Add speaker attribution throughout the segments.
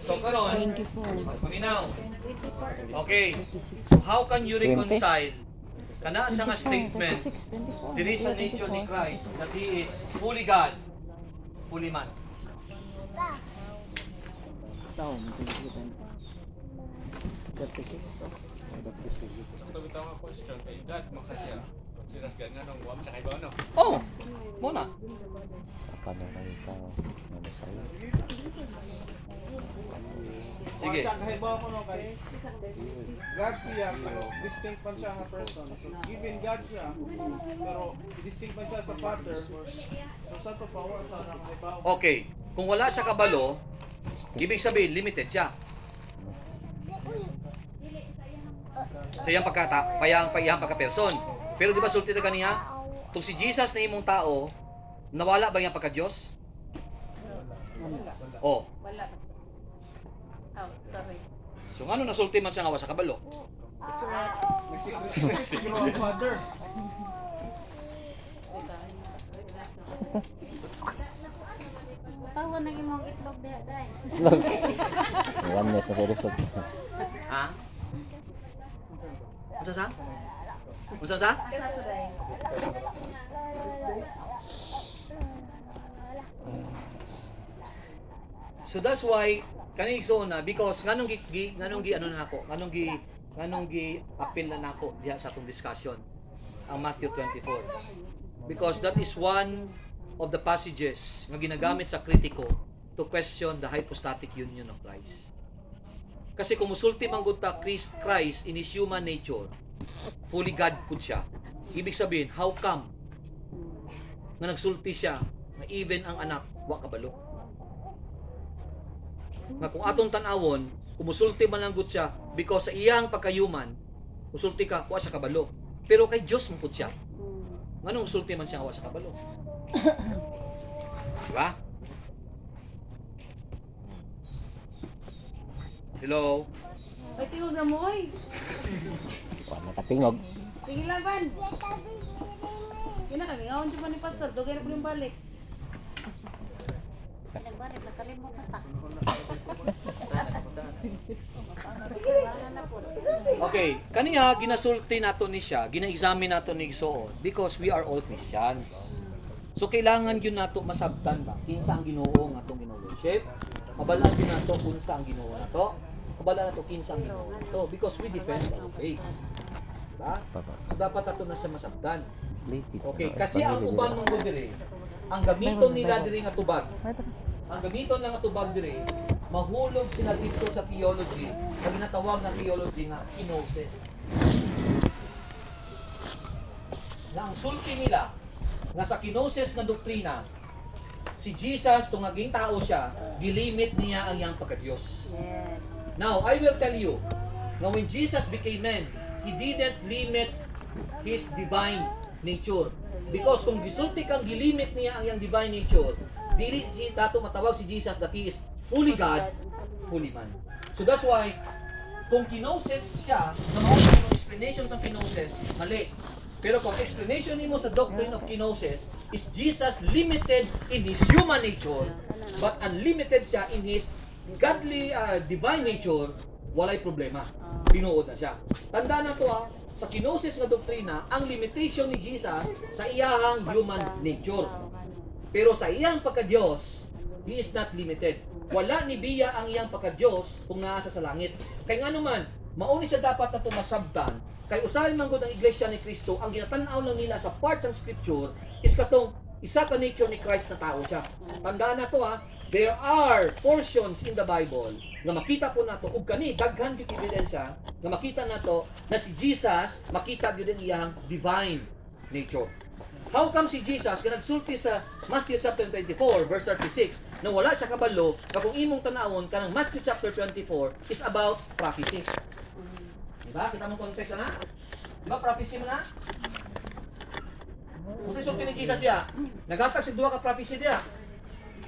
Speaker 1: So karon,
Speaker 2: 24.
Speaker 1: paminaw. Okay. So how can you reconcile kana sa nga statement
Speaker 2: 26, 24.
Speaker 1: there is a nature ni Christ that He is fully God, fully man?
Speaker 3: Tao, magkikita. 36 to. 36.
Speaker 4: Ito bitaw nga question kay God makasya. Siras God nga nung wam sa kay ano.
Speaker 1: Oh, muna.
Speaker 3: Paano kayo tao? Ano sa'yo?
Speaker 1: Sige.
Speaker 5: Kahit ba ako no kay God siya, pero distinct pa siya nga person. So, given God siya, pero distinct pa siya sa Father. So, sa to power sa nang ibaw.
Speaker 1: Okay. Kung wala siya kabalo, ibig sabihin limited siya. Sa iyang pagka-person. Pero di ba sulti na kaniya? Kung si Jesus na imong tao, nawala ba iyang pagka-Diyos? Oh.
Speaker 2: Wala. Oh, sorry.
Speaker 1: So ngano nasulti man siya nga wa sa kabalo?
Speaker 5: Siguro ang Father.
Speaker 2: Tawa na imong itlog diha, day.
Speaker 3: Oneness sa result.
Speaker 1: Ha? Unsa sa? Unsa sa?
Speaker 2: Asa to, day?
Speaker 1: So that's why kani na because nganong gi ano na nako, nganong gi appeal na nako diha sa atong discussion ang Matthew 24. Because that is one of the passages nga ginagamit sa kritiko to question the hypostatic union of Christ. Kasi kung musulti man gud ta Christ in his human nature, fully God pud siya. Ibig sabihin, how come nga nagsulti siya na even ang anak wa kabalo? Nga kung atong tan-awon, kumusulti man lang gud siya because sa iyang pagka-human, musulti ka, wa siya kabalo. Pero kay Dios man pud siya. Nganong musulti man siya wa siya kabalo? Diba? Hello?
Speaker 2: Ay, tingog na mo, oy.
Speaker 3: Kuha nakatingog.
Speaker 2: Tingilaban. Yun na kami, ngawon dyan pa ni Pastor. Dugay na po yung balik. Nagbalik, nakalimot na ta. Sige, wala na po.
Speaker 1: Okay, kaniya ginasulti nato ni siya, gina-examine nato ni Igsoon because we are all Christians. So kailangan yun nato masabtan ba kinsa ang Ginoo nga atong gino-worship. Mabalaan din nato kung sa ang Ginoo nato. Mabalaan nato kinsa ang Ginoo nato because we defend our faith. Diba? So dapat ato na siya masabtan. Okay, kasi ang uban mong dire, ang gamiton nila dire nga tubag. Ang gamiton lang nga tubag dire, mahulog sila dito sa theology, na ginatawag na theology nga kenosis. Na ang sulti nila nga sa kenosis nga doktrina, si Jesus tung naging tao siya, gilimit niya ang iyang pagka-Diyos.
Speaker 2: Yes.
Speaker 1: Now, I will tell you, na when Jesus became man, He didn't limit His divine nature. Because kung gisulti kang gilimit niya ang iyang divine nature, dili si dato matawag si Jesus that He is fully God, fully man. So that's why, kung kenosis siya, na mao yung explanation sa kenosis, mali. Pero kung explanation nimo sa doctrine of kenosis is Jesus limited in His human nature, but unlimited siya in His godly divine nature, walay problema. Tinuod na siya. Tandaan na to sa kenosis nga doktrina, ang limitation ni Jesus sa iyahang human nature. Pero sa iyang pagka-Diyos, He is not limited. Wala ni biya ang iyang pagka-Diyos kung nasa sa langit. Kaya nga naman, mauni siya dapat na tumasabtan. Kaya usahin man gud ang Iglesia ni Cristo, ang ginatanaw lang nila sa parts ng Scripture is katong isa ka nature ni Christ na tao siya. Tandaan na to there are portions in the Bible na makita po nato ug kani daghan gyud ebidensya na makita nato na si Jesus makita gyud ang iyang divine nature. How come si Jesus nga nagsulti sa Matthew chapter 24 verse 36 na wala siya kabalo na kung imong tan-awon kanang Matthew chapter 24 is about prophecy. Diba? Kita mong context na? Diba prophecy mo na? Kung sa sulti ni Jesus diya, naghatag si duha ka prophecy diya.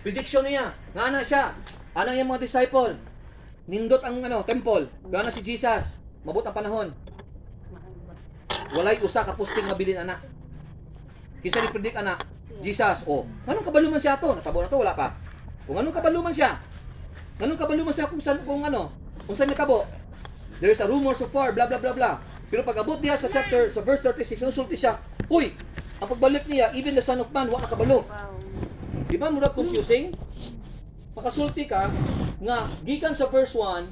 Speaker 1: Prediction niya, nga ana siya, ana yung mga disciple, nindot ang temple, gana si Jesus, mabot ang panahon. Walay usa ka posting mabilin ana. Kinsa ni predict ana? Jesus. Oh, anong kabalo man siya to? Natabo na to, wala pa. Kung anong kabalo man siya, Nganong kabalo man siya kung saan kung ano, kung saan nakabo. There is a rumor so far, blah blah blah blah. Pero pag abot niya sa verse 36, nusulti siya, uy, ang pagbalik niya, even the Son of Man, wa nakabalo.
Speaker 2: Wow.
Speaker 1: Di ba mura confusing? Makasulti ka nga gikan sa verse 1,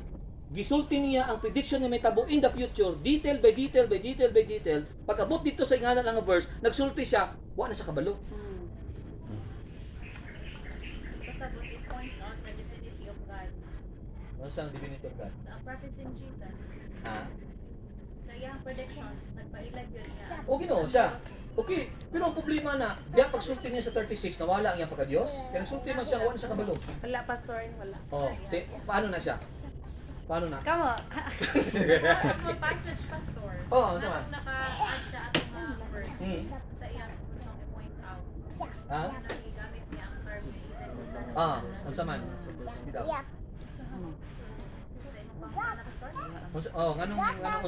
Speaker 1: gisulti niya ang prediction nga may tabo in the future, detail by detail by detail by detail. Pag abot dito sa ingana nga verse, nagsulti siya, wa na sa kabalo.
Speaker 6: Pasabot, it points out the divinity of God.
Speaker 1: Ano sa divinity of God?
Speaker 6: Ang prophecy in Jesus,
Speaker 1: Ah,
Speaker 6: sa iyang predictions, nagpailag yun niya.
Speaker 1: o Ginoo siya. Okay, pero ang problema na, diya pagsulti niya sa 36, nawala ang iyang pagka-Diyos. Kaya nagsulti man siya, wa na sa kabalo.
Speaker 2: Wala, pastor, wala.
Speaker 1: Oh, paano na siya? Paano na?
Speaker 2: Kamo.
Speaker 6: Sa passage, pastor,
Speaker 1: Oo, sama.
Speaker 6: naka-add siya atong verse
Speaker 1: Hmm.
Speaker 6: sa iyang gustong i-point out.
Speaker 1: Ha?
Speaker 6: Yan ang igamit niya ang term na even kung saan.
Speaker 1: Ah, unsa man? Bitaw.
Speaker 6: Sa imong pangkana, pastor.
Speaker 1: Oh, nganong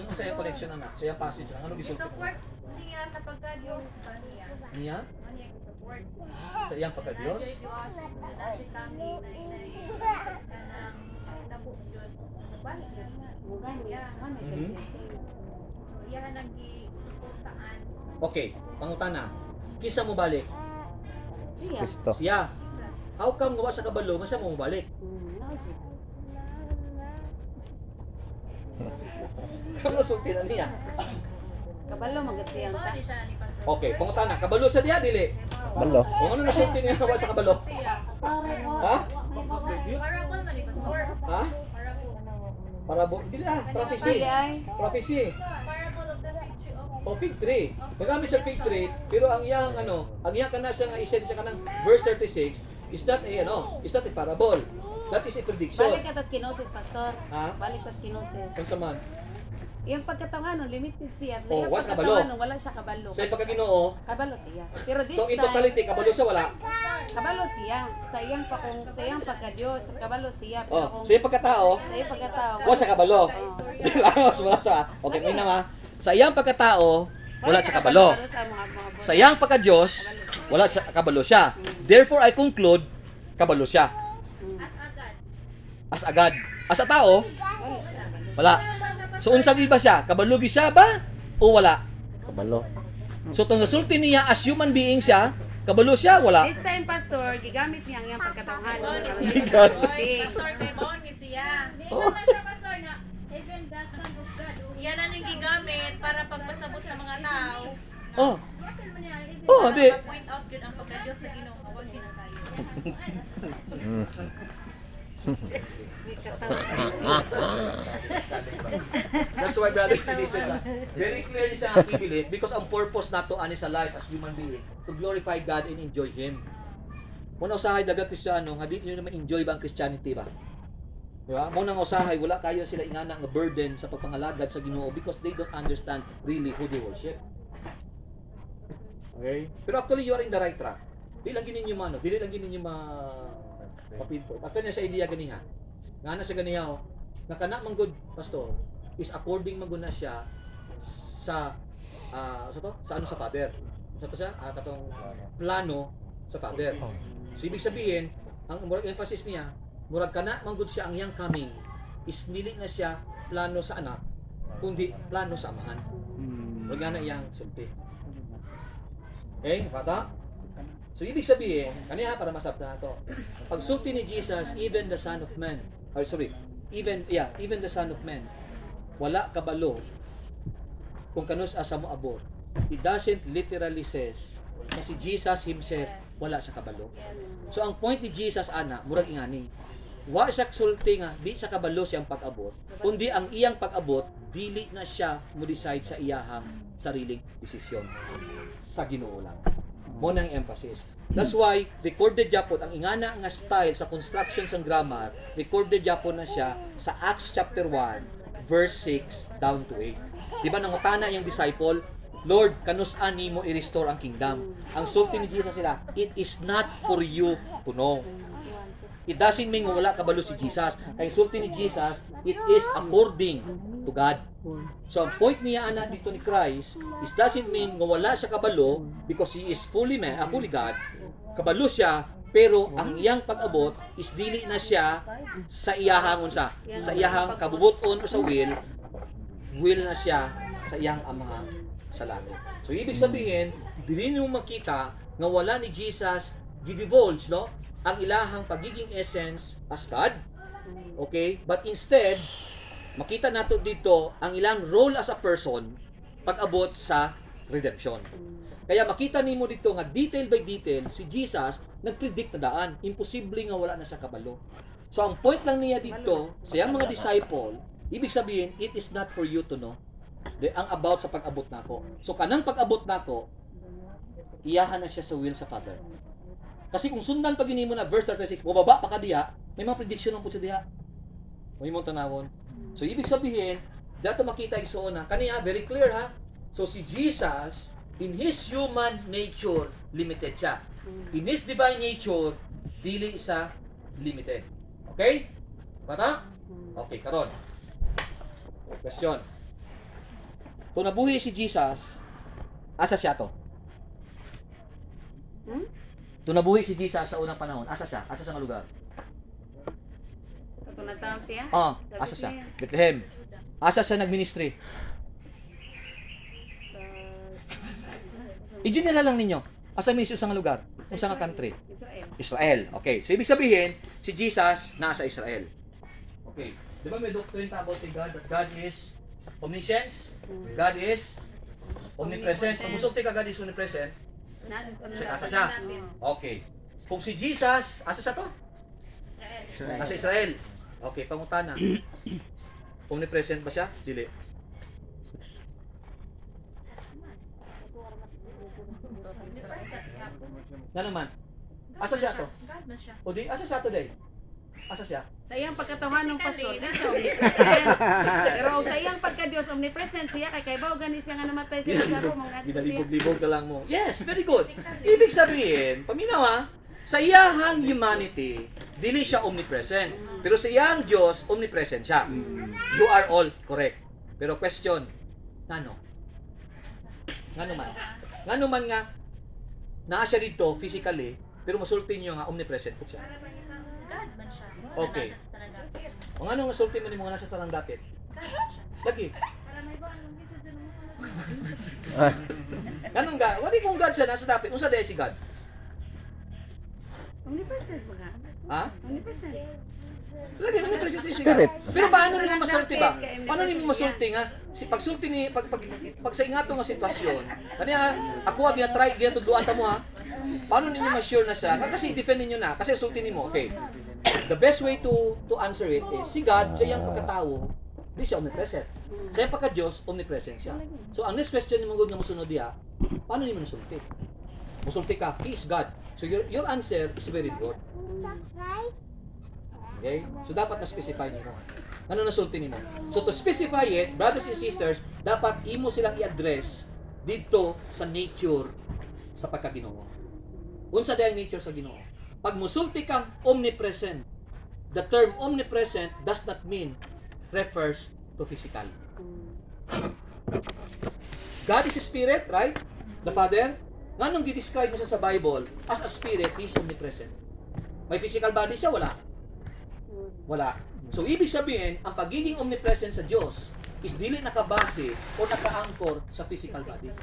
Speaker 1: unsa yung connection anak? Sa iyang passage, anong gisulti?
Speaker 6: I-support niya sa pagka-Diyos ba niya?
Speaker 1: Niya
Speaker 6: Ano yung support?
Speaker 1: sa iyang pagka-Diyos.
Speaker 6: Diyos, dati kami na kanang nabuk Diyos. Balik yun.
Speaker 2: Mugan niya. Ano
Speaker 1: Mhm.
Speaker 6: So, iyan ang gisuportaan.
Speaker 1: Okay, pangutana. Kisa mo balik?
Speaker 2: Siya.
Speaker 3: Kristo.
Speaker 1: Siya. How come gawa sa kabalo nga siya mo balik? Kamo nasulti na niya.
Speaker 2: Kabalo, magatiyang
Speaker 6: Ito
Speaker 2: ta.
Speaker 6: ni siya ni Pastor.
Speaker 1: Okay, pangutana. Kabalo sa diya dili.
Speaker 3: Balo.
Speaker 1: O ano nasulti niya gawa sa kabalo?
Speaker 6: Siya.
Speaker 1: Ha?
Speaker 6: Parable man ni Pastor.
Speaker 1: Ha?
Speaker 6: Parable.
Speaker 1: Parabo. Dili prophecy.
Speaker 2: Pili ay.
Speaker 1: Prophecy.
Speaker 6: Parable of the fig tree of
Speaker 1: O fig tree. Nagamit sa fig tree, pero ang iyang ang iyang kana siya nga isensya kanang verse 36 is that a parable. That is a prediction.
Speaker 2: Balik ka tas kinosis, pastor.
Speaker 1: Ha?
Speaker 2: Balik tas kinosis.
Speaker 1: Kung sa man.
Speaker 2: Yung pagkatanganon, limited siya. Sa
Speaker 1: Oh,
Speaker 2: iyang
Speaker 1: was kabalo.
Speaker 2: pagkatanganon, wala siya kabalo.
Speaker 1: Sa pagkaginoo,
Speaker 2: Kabalo siya. Pero this
Speaker 1: so in
Speaker 2: time,
Speaker 1: totality kabalo siya wala.
Speaker 2: kabalo siya. Sa iyang pagka-Diyos, kabalo siya. Pero
Speaker 1: Oh,
Speaker 2: kung
Speaker 1: sa iyang pagkatao,
Speaker 2: sa iyang pagkatao,
Speaker 1: wa sa kabalo. Langos wala ta. Okay, may nama. Sa iyang pagkatao, wala sa kabalo.
Speaker 2: Sa mga
Speaker 1: Sa iyang pagka-Diyos, wala sa kabalo siya. Therefore I conclude kabalo siya. As agad. As a tao, wala. So unsa ba siya? Kabalo siya ba o wala?
Speaker 3: Kabalo.
Speaker 1: So tong resulti niya as human being siya, kabalo siya, wala.
Speaker 2: This time, pastor, gigamit niya ang iyang pagkatanganon.
Speaker 1: Gigamit.
Speaker 6: Pastor kay Baon ni siya.
Speaker 1: Oh.
Speaker 6: Yan ang gigamit para pagpasabot sa mga tao.
Speaker 1: Oh. Oh, di.
Speaker 6: Point out yun ang pagka-Diyos sa Ginoo nga wag ginasayo.
Speaker 3: Mm.
Speaker 1: That's why brothers and sisters, very clearly siya ang belief because ang purpose nato ani sa life as human being to glorify God and enjoy Him. Muna usahay dagat Kristiyano nga di nyo naman enjoy ba ang Christianity ba? Diba? Muna nga usahay wala kayo sila ingana nga burden sa pagpangalagad sa Ginoo because they don't understand really who they worship. Okay? Pero actually you are in the right track. Di lang ginin nyo dili lang ginin nyo mapinpoint. Actually na sa idea ganiha. Nga na sa ganiha na kana man good pastor is according man gud na siya sa sa father. Sa to siya katong plano sa father. So ibig sabihin, ang murag emphasis niya, murag kana man gud siya ang iyang coming is dili na siya plano sa anak, kundi plano sa amahan. Murag nga na iyang sulti. Okay, nakata? So ibig sabihin, kaniya para masabta na to. Pagsulti ni Jesus, even the Son of Man, even the Son of Man, wala kabalo kung kanus asa mo abot. It doesn't literally says na si Jesus himself wala sa kabalo. So ang point ni Jesus ana, murag ingani. Wa siya sulti nga di sa kabalo siyang pag-abot, kundi ang iyang pag-abot dili na siya mo decide sa iyahang sariling desisyon sa Ginoo lang. Mo nang emphasis. That's why recorded japon ang ingana nga style sa construction sang grammar, recorded japon na siya sa Acts chapter 1 verse 6 down to 8. Di ba nangutana yung disciple, Lord, kanus-an nimo i-restore ang kingdom? Ang sulti ni Jesus sila, it is not for you to know. It doesn't mean nga wala kabalo si Jesus. Kay sulti ni Jesus, it is according to God. So ang point niya ana dito ni Christ is doesn't mean nga wala siya kabalo because he is fully man, fully God. Kabalo siya Pero ang iyang pag-abot is dili na siya sa iyahang unsa, sa iyahang kabubuton o sa will na siya sa iyang Ama sa langit. So ibig sabihin, dili mo makita nga wala ni Jesus gidivulge, no, ang ilahang pagiging essence as God. Okay? But instead, makita nato dito ang ilang role as a person pag-abot sa redemption. Kaya makita nimo dito nga detail by detail si Jesus nagpredict na daan. Imposible nga wala na sa kabalo. So ang point lang niya dito sa iyang mga disciple, ibig sabihin, it is not for you to know. Ang about sa pag-abot nako. So kanang pag-abot nako, iyahan na siya sa will sa Father. Kasi kung sundan pag ginimo na verse 36, bumaba pa ka diha, may mga prediction ang pud sa diha. May mo tanawon. So ibig sabihin, dato makita igsoon na kaniya very clear ha. So si Jesus in his human nature limited siya. In his divine nature dili sa limited. Okay? Bata? Okay, karon. Question. Kung nabuhi si Jesus, asa siya to? Kung nabuhi si Jesus sa unang panahon, asa siya? Asa siya nga lugar?
Speaker 2: Kapag nagtawag siya?
Speaker 1: Asa siya? Bethlehem. Asa siya nagministry? I-general lang ninyo. Asa ministry sa nga lugar? Kung sa nga country?
Speaker 2: Israel.
Speaker 1: Israel. Okay. So, ibig sabihin, si Jesus nasa Israel. Okay. Di ba may doctrine about kay God that God is omniscience? God is omnipresent. Kung gusto ka God is omnipresent, asa siya? Okay. Kung si Jesus, asa siya to? Nasa Israel. Okay, pangutana. Omnipresent ba siya? Dili. Na naman. Asa siya to?
Speaker 6: God na siya.
Speaker 1: O di, asa siya today? Asa siya?
Speaker 2: Sa iyang pagkatawahan ng pastor, di siya omnipresent. Pero sa iyang pagka-Diyos, omnipresent siya, kay kaibaw gani siya nga namatay siya sa Rome, mga siya.
Speaker 1: Ginalibog-libog ka lang mo. Yes, very good. Ibig sabihin, paminaw ha, sa iyahang humanity, dili siya omnipresent. Pero sa iyang Diyos, omnipresent siya. You are all correct. Pero question, ngano? Ngano man? Ngano man nga, naa siya dito physically, pero masulti niyo nga omnipresent po siya.
Speaker 6: God man siya.
Speaker 1: Okay.
Speaker 6: Nasa sa tanang dapit.
Speaker 1: O ngano nga sulti mo ni mga nasa tanang dapit?
Speaker 6: God man siya.
Speaker 1: Lagi.
Speaker 6: Para may bang ang bisa dyan mo
Speaker 1: Ganun ga? Wali kung God siya nasa dapit. Unsa day si God?
Speaker 2: Omnipresent ba nga?
Speaker 1: Ha?
Speaker 2: Omnipresent.
Speaker 1: Lagi naman present si God.
Speaker 3: Spirit.
Speaker 1: Pero paano nimo masulti ba? Paano nimo masulti nga si pagsulti ni pag sa ingato nga sitwasyon. Kani ha, ako ag try gyud tudloan ta mo ha. Paano nimo ma-sure na siya? Kasi defend niyo na kasi sulti nimo. Okay. The best way to answer it is si God sa iyang pagkatao, di siya omnipresent. Sa iyang pagka-Diyos, omnipresent siya. So ang next question nimo gud nga mosunod diha, paano nimo nasulti? Musulti ka, He is God. So your answer is very good. Okay? So dapat na-specify nimo. Ano nasulti nimo? So to specify it, brothers and sisters, dapat imo silang i-address dito sa nature sa pagkaginoo. Unsa dayang nature sa Ginoo? Pag musulti kang omnipresent, the term omnipresent does not mean refers to physical. God is a spirit, right? The Father. Nganong gi-describe mo siya sa Bible as a spirit, He is omnipresent. May physical body siya? Wala. Wala. So, ibig sabihin, ang pagiging omnipresent sa Diyos is dili nakabase o naka-anchor sa physical body.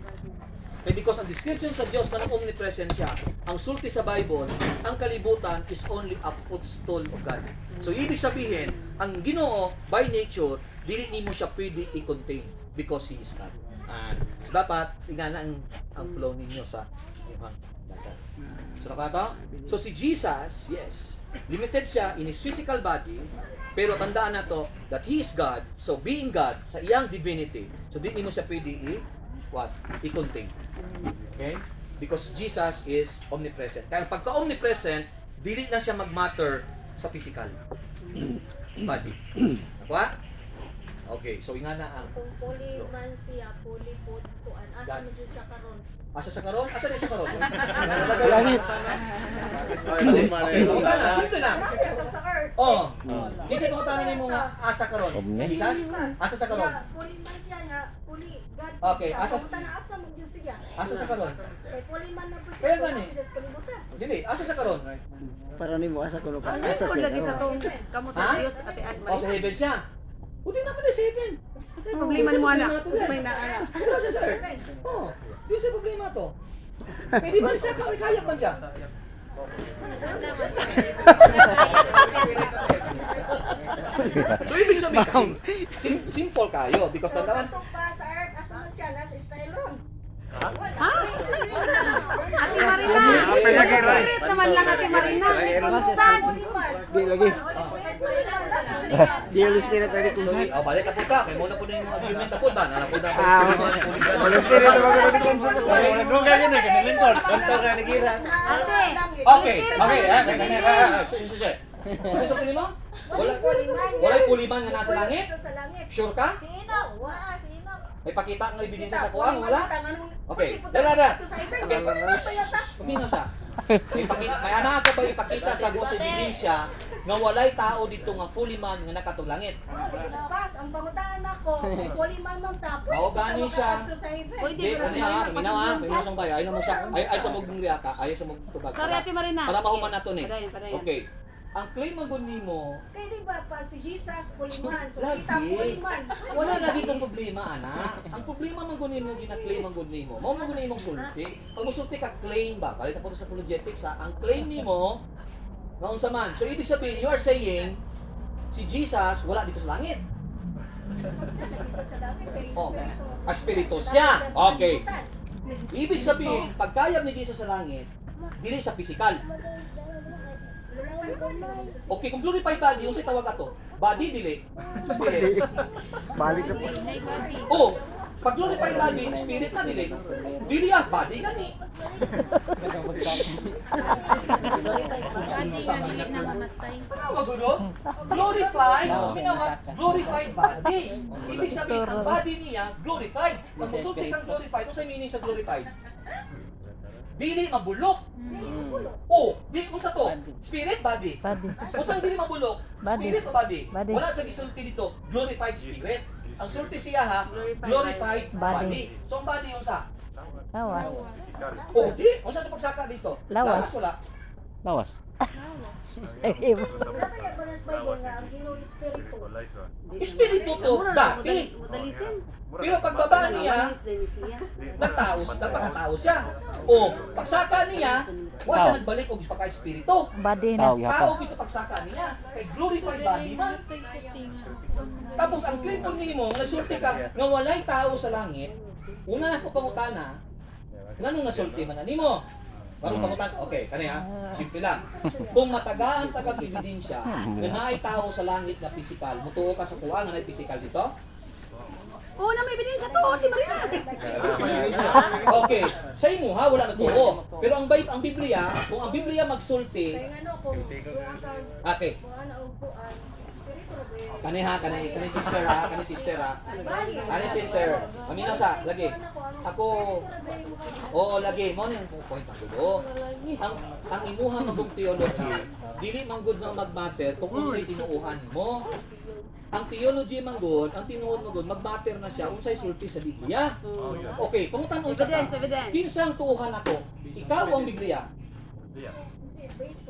Speaker 1: Okay, because ang description sa Diyos na omnipresent siya, ang sulti sa Bible, ang kalibutan is only a footstool of God. So, ibig sabihin, ang Ginoo, by nature, dili nimo siya pwede i-contain because He is God. And dapat, ingana ang flow ninyo sa inyong dagat. So, nakata? So, si Jesus, yes, limited siya in His physical body, pero tandaan na to that He is God, so being God, sa iyang divinity, so di nimo siya pwede i-contain. Okay? Because Jesus is omnipresent. Kaya pagka-omnipresent, dili na siya mag-matter sa physical body. Nakuha? Okay, so ingana ang
Speaker 7: Kung puli man siya, puli po kuan. Asa mo dyan sa karon?
Speaker 1: asa sa karon? Asa na siya karon?
Speaker 3: Langit.
Speaker 1: Okay, punta na, simple lang.
Speaker 7: Ito sa earth.
Speaker 1: Oh. Kasi punta na nimo nga asa karon.
Speaker 3: Omnis.
Speaker 1: Jesus? Asa sa karon?
Speaker 7: Ya, puli man siya nga, puli God.
Speaker 1: Okay, asa-
Speaker 7: Punta na asa mo dyan siya.
Speaker 1: Asa sa karon?
Speaker 7: Kay puli man na po siya.
Speaker 1: Kaya
Speaker 7: so
Speaker 1: gani.
Speaker 7: ako siya sa kalibutan.
Speaker 1: Dili, asa sa karon?
Speaker 8: Para nimo asa kuno ka.
Speaker 2: Ay,
Speaker 8: Asa
Speaker 2: kung lagi
Speaker 8: siya.
Speaker 2: sa tong kamo
Speaker 1: Ha?
Speaker 2: sa Dios ate Ad
Speaker 1: O sa heaven siya. O di naman na sa heaven.
Speaker 2: Problema mo anak.
Speaker 1: Problema
Speaker 2: May na anak.
Speaker 1: Wala siya sa earth. Oo. Di siya problema to. Kaya di ba siya kaya man siya? So ibig sabihin kasi, simple kayo because tandaan,
Speaker 6: pa sa earth, asa na siya? Nasa style ron.
Speaker 2: Ha? Ate Marina. Spirit naman lang Ate Marina. Kung
Speaker 8: Di lagi. Di Holy Spirit ani
Speaker 1: so,
Speaker 8: kun.
Speaker 1: balik ako ka, kaya muna po na yung argument ako ba? Nalapod na
Speaker 8: Ah, Holy Spirit na magano ni kun.
Speaker 3: Nagdugan yun eh, kanilingkod. Kanto ka nagira.
Speaker 2: Ate.
Speaker 1: Okay, sige. Susunod mo? Walay puliman nga nasa langit?
Speaker 6: Sa langit.
Speaker 1: Sure ka?
Speaker 6: Sino? Wala, sino?
Speaker 1: May pakita ng ebidensya sa kuwang? Wala? Okay, dala. Okay, kumino siya. May anak ko ba ipakita sa Diyos ebidensya nga walay tao dito nga fully man nga nakatong langit?
Speaker 6: Pas, ang pangutaan ako, puli man man tapo.
Speaker 1: Oo, gani siya.
Speaker 2: Pwede
Speaker 1: Di,
Speaker 2: ba?
Speaker 1: ano yan? Minaw ha? Minaw siyang bayo. Ayaw naman siya. Ay sa mong riata. Ayaw sa mong tubag.
Speaker 2: Sorry Ate Marina.
Speaker 1: Para mahuman na to ni.
Speaker 2: Padayon.
Speaker 1: Okay. Ang claim ang nimo,
Speaker 6: Kaya di ba pa si Jesus, puli man. So
Speaker 1: Lagi.
Speaker 6: kita puli man.
Speaker 1: wala lagi kong problema, anak. Ang problema man gunin mo, gina-claim ang good nimo. Mao man gunin mong sulti. Pag mo sulti ka, claim ba? Balik ako sa apologetics ha. Ang claim nimo, naon sa man. So, ibig sabihin, you are saying, si Jesus, wala dito sa langit.
Speaker 6: Isa sa langit, kay
Speaker 1: Oh,
Speaker 6: Espiritu.
Speaker 1: espiritu siya. Okay. Ibig sabihin, pagkayab ni Jesus sa langit, dili sa physical. Okay, kung glorified body, yung sa tawag ato, body dili, spirit.
Speaker 8: Balik na po.
Speaker 1: Oh, pag glorified body, spirit na dili. Dili ah, body gani. Ano magulo? Glorified, ginawa, glorified body. Ibig sabihin, ang body niya, glorified. Pag musulti kang glorified, ano sa meaning sa glorified? Dili mabulok. Oh, di mo sa to. Spirit body. Kung saan dili mabulok, spirit o body? Wala sa gisulti dito, glorified spirit. Ang sulti siya ha, glorified body. So ang body yung sa?
Speaker 9: Lawas.
Speaker 1: Oh, di. Kung saan sa pagsaka dito?
Speaker 9: Lawas.
Speaker 1: Wala.
Speaker 3: Lawas.
Speaker 6: Kaya ba nas Bible nga ang Ginoo Espiritu?
Speaker 1: Espiritu to, dati.
Speaker 2: Dalisin.
Speaker 1: Pero pagbaba niya, nagtao siya. O, pagsaka niya, wala siya nagbalik og pagka-espiritu.
Speaker 9: Body
Speaker 3: Tao,
Speaker 9: na.
Speaker 1: Tao
Speaker 3: yapa.
Speaker 1: dito pagsaka niya. Kay glorified body man. Tapos ang claim po nimo, nagsulti ka nga walay tao sa langit. Una na ko pangutana, nganong nasulti man na nimo? Bago pangutan, okay, kaniya, simple lang. Kung matagaan tagang ebidensya, nga naay tao sa langit na pisikal, mutuo ka sa kuha nga naay pisikal dito?
Speaker 2: Oo na may ebidensya to, Ate Marina.
Speaker 1: Okay, sa imo ha, wala natuo. Pero ang Biblia, kung ang Biblia magsulti,
Speaker 6: Kaya nga no, kung ang
Speaker 1: okay,
Speaker 6: kuan o kuan, Espiritu ra ba?
Speaker 1: kani sister ha, kani sister. Aminaw sa, lagi. Ako, oo, lagi, mo na yung point ako. Ang imuha magong theology, dili manggod nga mag-matter kung unsay tinuuhan mo. Ang theology manggod, ang tinuod manggod, mag-matter na siya unsay sulti sa Biblia. Okay, pangutan-on ka.
Speaker 2: Evidence.
Speaker 1: Kinsang tuuhan ako? Ikaw ang Biblia.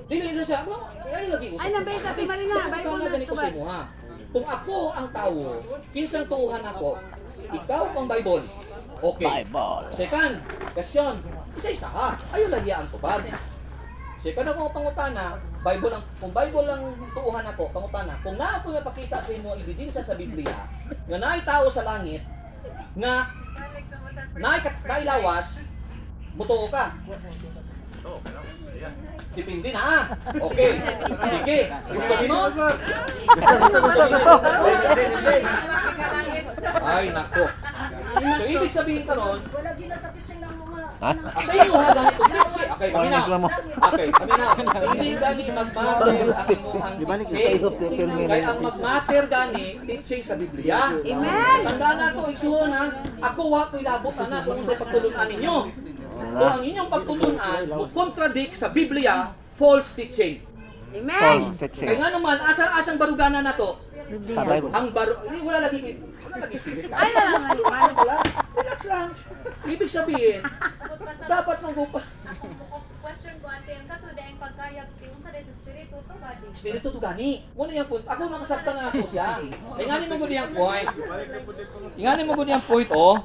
Speaker 1: Dili na siya. Ay lagi usap.
Speaker 2: Ay, nabay sa Ate Marina. Bible
Speaker 1: Ikaw na
Speaker 2: na
Speaker 1: ganito
Speaker 2: ito
Speaker 1: sa
Speaker 2: ba?
Speaker 1: imo ha. Kung ako ang tao, kinsang tuuhan ako? Ikaw ang Bible. Okay.
Speaker 3: Bible.
Speaker 1: Second, question. Isa-isa ha. Ayaw lagi ang tubag. Second ako pangutana, kung Bible lang tuuhan ako, pangutana, kung na ako napakita sa imo ebidensya sa Biblia, nga naay tao sa langit, nga naay lawas, mutuo ka. Depende na ha. Okay. Sige. Gusto mo? Ay, nako. So, ibig sabihin ka nun,
Speaker 6: Wala gyud na sa teaching ng mga
Speaker 3: Ha?
Speaker 1: sa iyo ha, ganito. Okay, kami na.
Speaker 3: Ano mo?
Speaker 1: Okay, kami na. Hindi gani mag-matter ang imuhang
Speaker 8: Di ba ni
Speaker 1: teaching.
Speaker 8: sa film
Speaker 1: Kaya ang mag-matter gani, teaching sa Biblia.
Speaker 2: Amen.
Speaker 1: Tanda na to, igsuon ha. Ako wa ko'y labot na kung sa pagtulunan ninyo. Kung ang inyong pagtulunan, contradict sa Biblia, false teaching.
Speaker 2: Amen.
Speaker 3: False teaching.
Speaker 1: Kaya nga naman, asang barugana na to?
Speaker 3: Sa Bible.
Speaker 1: Ang wala lagi spirit ka.
Speaker 2: Ay, lang.
Speaker 1: Relax lang. Ibig sabihin, dapat mong
Speaker 6: question ko ante ang kato daing pagkayag ti unsa dito spiritu to body.
Speaker 1: Espiritu to gani. Muna yung point. Ako makasabtan nga ako siya. Ingani mo gud yung point. Ingani mo gud yung point, oh.